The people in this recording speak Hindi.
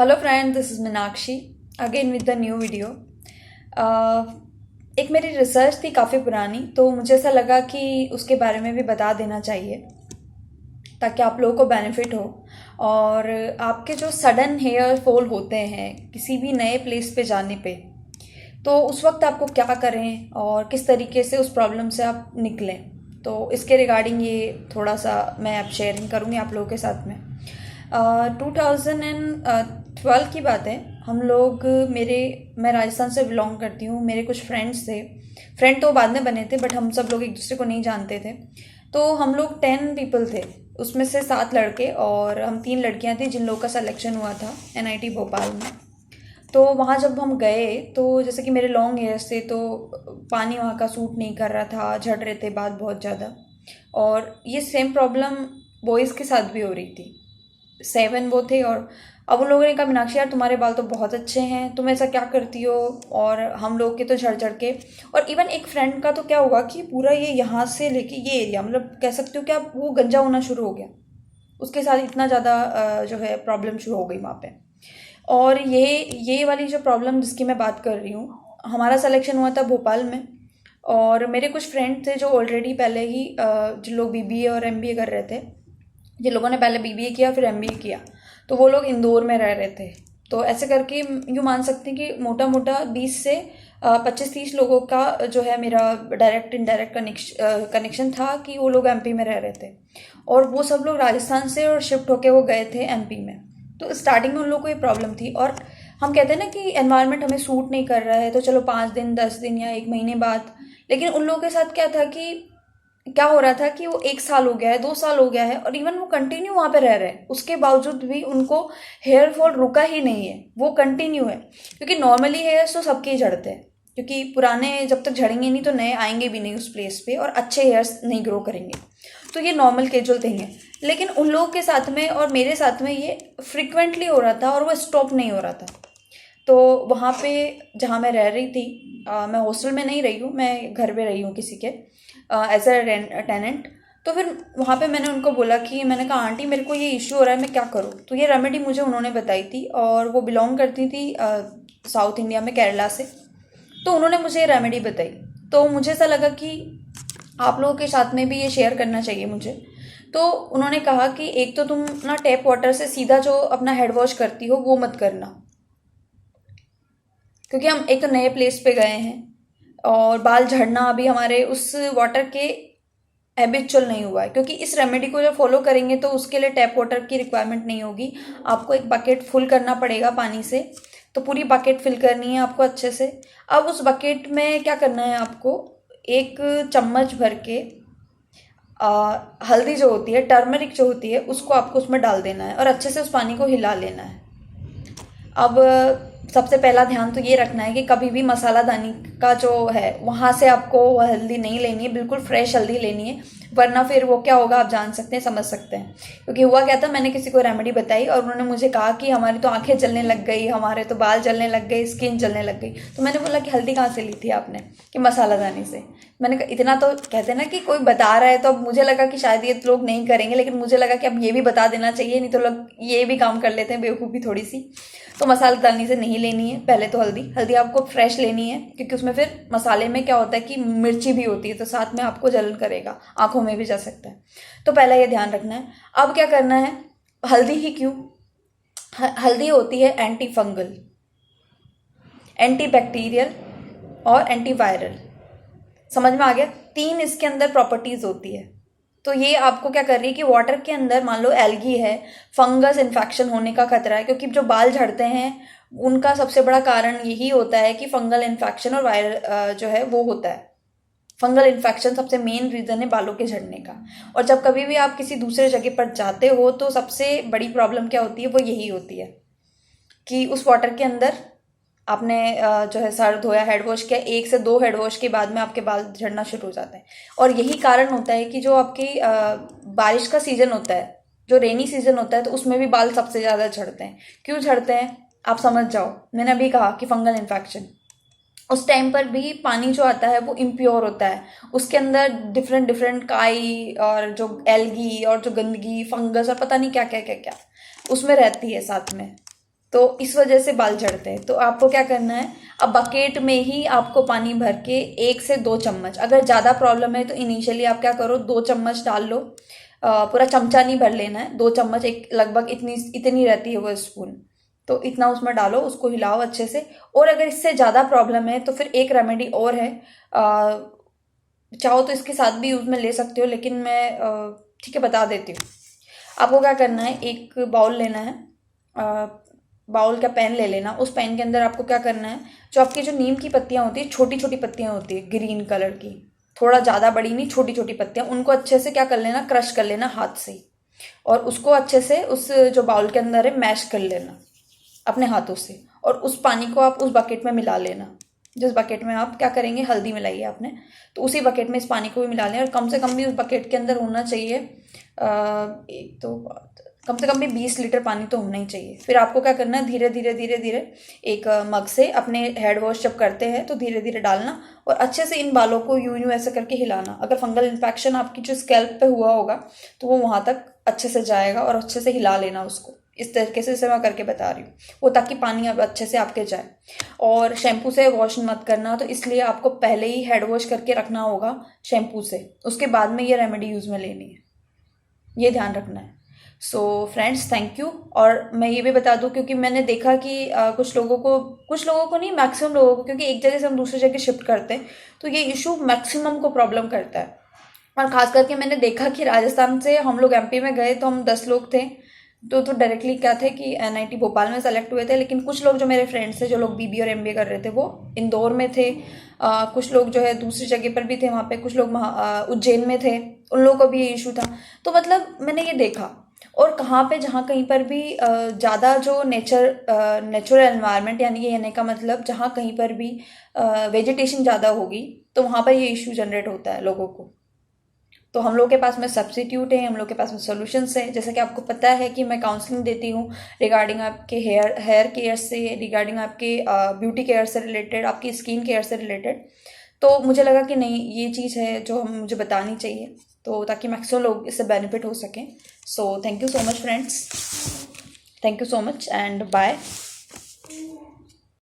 Hello friend, this is Meenakshi again with the new video. एक मेरी रिसर्च थी काफ़ी पुरानी, तो मुझे ऐसा लगा कि उसके बारे में भी बता देना चाहिए ताकि आप लोगों को बेनिफिट हो। और आपके जो सडन हेयर फॉल होते हैं किसी भी नए प्लेस पे जाने पे, तो उस वक्त आपको क्या करें और किस तरीके से उस प्रॉब्लम से आप निकलें, तो इसके रिगार्डिंग ये थोड़ा सा मैं अब शेयरिंग करूँगी आप लोगों के साथ में। 2012 की बात है। हम लोग मैं राजस्थान से बिलोंग करती हूँ। मेरे कुछ फ्रेंड्स थे। फ्रेंड तो बाद में बने थे, बट हम सब लोग एक दूसरे को नहीं जानते थे। तो हम लोग 10 पीपल थे, उसमें से 7 लड़के और हम 3 लड़कियाँ थी जिन लोगों का सिलेक्शन हुआ था NIT भोपाल में। तो वहाँ जब हम गए तो जैसे कि मेरे लॉन्ग हेयर्स थे, तो पानी वहाँ का सूट नहीं कर रहा था, झड़ रहे थे बाल बहुत ज़्यादा। और ये सेम प्रॉब्लम बॉयज़ के साथ भी हो रही थी। 7 वो थे। और अब उन लोगों ने कहा, मीनाक्षी यार तुम्हारे बाल तो बहुत अच्छे हैं, तुम ऐसा क्या करती हो। और हम लोग के तो झड़ झड़ के, और इवन एक फ्रेंड का तो क्या हुआ कि पूरा ये यहाँ से लेके ये एरिया, मतलब कह सकते हो कि आप, वो गंजा होना शुरू हो गया। उसके साथ इतना ज़्यादा जो है प्रॉब्लम शुरू हो गई वहाँ पे। और ये वाली जो प्रॉब्लम जिसकी मैं बात कर रही हूँ, हमारा सिलेक्शन हुआ था भोपाल में। और मेरे कुछ फ्रेंड थे जो ऑलरेडी पहले ही जिन लोग BBA और MBA कर रहे थे, जिन लोगों ने पहले BBA किया फिर MBA किया, तो वो लोग इंदौर में रह रहे थे। तो ऐसे करके यूँ मान सकते हैं कि मोटा मोटा 20 से 25-30 लोगों का जो है मेरा डायरेक्ट इनडायरेक्ट कनेक्शन था कि वो लोग MP में रह रहे थे। और वो सब लोग राजस्थान से और शिफ्ट होके वो गए थे MP में। तो स्टार्टिंग में उन लोगों को ये प्रॉब्लम थी। और हम कहते हैं ना कि एनवायरनमेंट हमें सूट नहीं कर रहा है, तो चलो 5 दिन 10 दिन या 1 महीने बाद। लेकिन उन लोगों के साथ क्या था कि क्या हो रहा था कि वो 1 साल हो गया है, 2 साल हो गया है, और इवन वो कंटिन्यू वहाँ पे रह रहे हैं, उसके बावजूद भी उनको हेयर फॉल रुका ही नहीं है, वो कंटिन्यू है। क्योंकि नॉर्मली हेयर्स तो सबके ही झड़ते हैं, क्योंकि पुराने जब तक झड़ेंगे नहीं तो नए आएंगे भी नहीं उस प्लेस पे, और अच्छे हेयर्स नहीं ग्रो करेंगे। तो ये नॉर्मल कैजुअल थिंग है। लेकिन उन लोगों के साथ में और मेरे साथ में ये फ्रिक्वेंटली हो रहा था और वो स्टॉप नहीं हो रहा था। तो वहाँ पे जहाँ मैं रह रही थी, मैं हॉस्टल में नहीं रही हूँ, मैं घर पे रही हूँ किसी के एज अ टेनेंट। तो फिर वहाँ पे मैंने उनको बोला कि, मैंने कहा आंटी मेरे को ये इश्यू हो रहा है, मैं क्या करूँ। तो ये रेमेडी मुझे उन्होंने बताई थी, और वो बिलोंग करती थी साउथ इंडिया में, केरला से। तो उन्होंने मुझे ये रेमेडी बताई। तो मुझे ऐसा लगा कि आप लोगों के साथ में भी ये शेयर करना चाहिए मुझे। तो उन्होंने कहा कि एक तो तुम ना टैप वाटर से सीधा जो अपना हेड वॉश करती हो वो मत करना, क्योंकि हम एक तो नए प्लेस पे गए हैं और बाल झड़ना अभी हमारे उस वाटर के हैबिचुअल नहीं हुआ है। क्योंकि इस रेमेडी को जब फॉलो करेंगे तो उसके लिए टैप वाटर की रिक्वायरमेंट नहीं होगी। आपको एक बकेट फुल करना पड़ेगा पानी से, तो पूरी बकेट फिल करनी है आपको अच्छे से। अब उस बकेट में क्या करना है आपको, 1 चम्मच भर के हल्दी जो होती है, टर्मरिक जो होती है, उसको आपको उसमें डाल देना है और अच्छे से उस पानी को हिला लेना है। अब सबसे पहला ध्यान तो ये रखना है कि कभी भी मसालादानी का जो है वहाँ से आपको वो हल्दी नहीं लेनी है, बिल्कुल फ्रेश हल्दी लेनी है, वरना फिर वो क्या होगा आप जान सकते हैं, समझ सकते हैं। क्योंकि हुआ क्या था, मैंने किसी को रेमेडी बताई और उन्होंने मुझे कहा कि हमारी तो आंखें जलने लग गई, हमारे तो बाल जलने लग गए, स्किन जलने लग गई। तो मैंने बोला कि हल्दी कहाँ से ली थी आपने, कि मसालादानी से। मैंने कहा इतना तो कहते हैं ना कि कोई बता रहा है, तो अब मुझे लगा कि शायद ये लोग नहीं करेंगे, लेकिन मुझे लगा कि अब ये भी बता देना चाहिए, नहीं तो लोग ये भी काम कर लेते हैं बेवकूफ़ी थोड़ी सी। तो मसालेदानी से नहीं लेनी है पहले तो हल्दी। हल्दी आपको फ्रेश लेनी है, क्योंकि उसमें फिर मसाले में क्या होता है कि मिर्ची भी होती है, तो साथ में आपको जलन करेगा, आंखों में भी जा सकता है। तो पहला ये ध्यान रखना है। अब क्या करना है, हल्दी ही क्यों, हल्दी होती है एंटी फंगल, एंटी बैक्टीरियल और एंटीवायरल। समझ में आ गया, 3 इसके अंदर प्रॉपर्टीज होती है। तो ये आपको क्या कर रही है कि वाटर के अंदर मान लो एल्गी है, फंगस इन्फेक्शन होने का खतरा है, क्योंकि जो बाल झड़ते हैं उनका सबसे बड़ा कारण यही होता है कि फंगल इन्फेक्शन और वायरल जो है वो होता है। फंगल इन्फेक्शन सबसे मेन रीज़न है बालों के झड़ने का। और जब कभी भी आप किसी दूसरे जगह पर जाते हो तो सबसे बड़ी प्रॉब्लम क्या होती है, वो यही होती है कि उस वाटर के अंदर आपने जो है सर धोया, हेड वॉश किया, 1 से 2 हेड वॉश के बाद में आपके बाल झड़ना शुरू हो जाते हैं। और यही कारण होता है कि जो आपकी बारिश का सीजन होता है, जो रेनी सीजन होता है, तो उसमें भी बाल सबसे ज़्यादा झड़ते हैं। क्यों झड़ते हैं आप समझ जाओ, मैंने अभी कहा कि फंगल इन्फेक्शन। उस टाइम पर भी पानी जो आता है वो इम्प्योर होता है, उसके अंदर डिफरेंट डिफरेंट काई और जो एल्गी और जो गंदगी, फंगस और पता नहीं क्या क्या क्या क्या उसमें रहती है साथ में। तो इस वजह से बाल झड़ते हैं। तो आपको क्या करना है, अब बकेट में ही आपको पानी भर के 1 से 2 चम्मच, अगर ज़्यादा प्रॉब्लम है तो इनिशियली आप क्या करो, 2 चम्मच डाल लो। पूरा चमचा नहीं भर लेना है, 2 चम्मच, एक लगभग इतनी रहती है वो स्पून, तो इतना उसमें डालो, उसको हिलाओ अच्छे से। और अगर इससे ज़्यादा प्रॉब्लम है तो फिर एक रेमेडी और है, चाहो तो इसके साथ भी यूज़ में ले सकते हो, लेकिन मैं ठीक है बता देती हूँ। आपको क्या करना है, एक बाउल लेना है, बाउल का पैन ले लेना। उस पैन के अंदर आपको क्या करना है, जो आपकी जो नीम की पत्तियाँ होती है, छोटी छोटी पत्तियाँ होती है ग्रीन कलर की, थोड़ा ज़्यादा बड़ी नहीं, छोटी छोटी पत्तियाँ, उनको अच्छे से क्या कर लेना, क्रश कर लेना हाथ से, और उसको अच्छे से उस जो बाउल के अंदर है मैश कर लेना अपने हाथों से। और उस पानी को आप उस बकेट में मिला लेना, जिस बकेट में आप क्या करेंगे, हल्दी मिलाई है आपने, तो उसी बकेट में इस पानी को भी मिला लें। और कम से कम भी उस बकेट के अंदर होना चाहिए एक तो कम से कम भी 20 लीटर पानी तो होना ही चाहिए। फिर आपको क्या करना है, धीरे धीरे धीरे धीरे एक मग से अपने हेड वॉश जब करते हैं तो धीरे धीरे डालना, और अच्छे से इन बालों को यूं यूं ऐसे करके हिलाना। अगर फंगल इन्फेक्शन आपकी जो स्कैल्प पे हुआ होगा तो वो वहाँ तक अच्छे से जाएगा, और अच्छे से हिला लेना उसको। इस तरीके से मैं करके बता रही हूँ वो, ताकि पानी अब अच्छे से आपके जाए। और शैम्पू से वॉश मत करना, तो इसलिए आपको पहले ही हेड वॉश करके रखना होगा शैम्पू से, उसके बाद में ये रेमेडी यूज़ में लेनी है, ये ध्यान रखना है। So friends, thank you. और मैं ये भी बता दूं, क्योंकि मैंने देखा कि कुछ लोगों को नहीं, मैक्सिमम लोगों को, क्योंकि एक जगह से हम दूसरी जगह शिफ्ट करते हैं तो ये इशू मैक्सिमम को प्रॉब्लम करता है। और ख़ास करके मैंने देखा कि राजस्थान से हम लोग एमपी में गए तो हम 10 लोग थे, तो डायरेक्टली क्या थे कि एनआईटी भोपाल में सेलेक्ट हुए थे। लेकिन कुछ लोग जो मेरे फ्रेंड्स थे, जो लोग बीबी और एमबीए कर रहे थे, वो इंदौर में थे। कुछ लोग जो है दूसरी जगह पर भी थे वहाँ पे, कुछ लोग उज्जैन में थे, उन लोगों को भी ये इशू था। तो मतलब मैंने ये देखा, और कहाँ पे जहाँ कहीं पर भी ज़्यादा जो नेचुरल एनवायरनमेंट, यानी ये कहने का मतलब जहाँ कहीं पर भी वेजिटेशन ज़्यादा होगी तो वहाँ पर ये इशू जनरेट होता है लोगों को। तो हम लोग के पास में सब्स्टिट्यूट है, हम लोग के पास में सॉल्यूशंस है। जैसे कि आपको पता है कि मैं काउंसलिंग देती हूँ रिगार्डिंग आपके हेयर केयर से, रिगार्डिंग आपके ब्यूटी केयर से रिलेटेड, आपकी स्किन केयर से रिलेटेड। तो मुझे लगा कि नहीं, ये चीज़ है जो हम मुझे बतानी चाहिए, तो ताकि मैक्सिमम लोग इससे बेनिफिट हो सकें। So thank you so much friends, thank you so much and bye.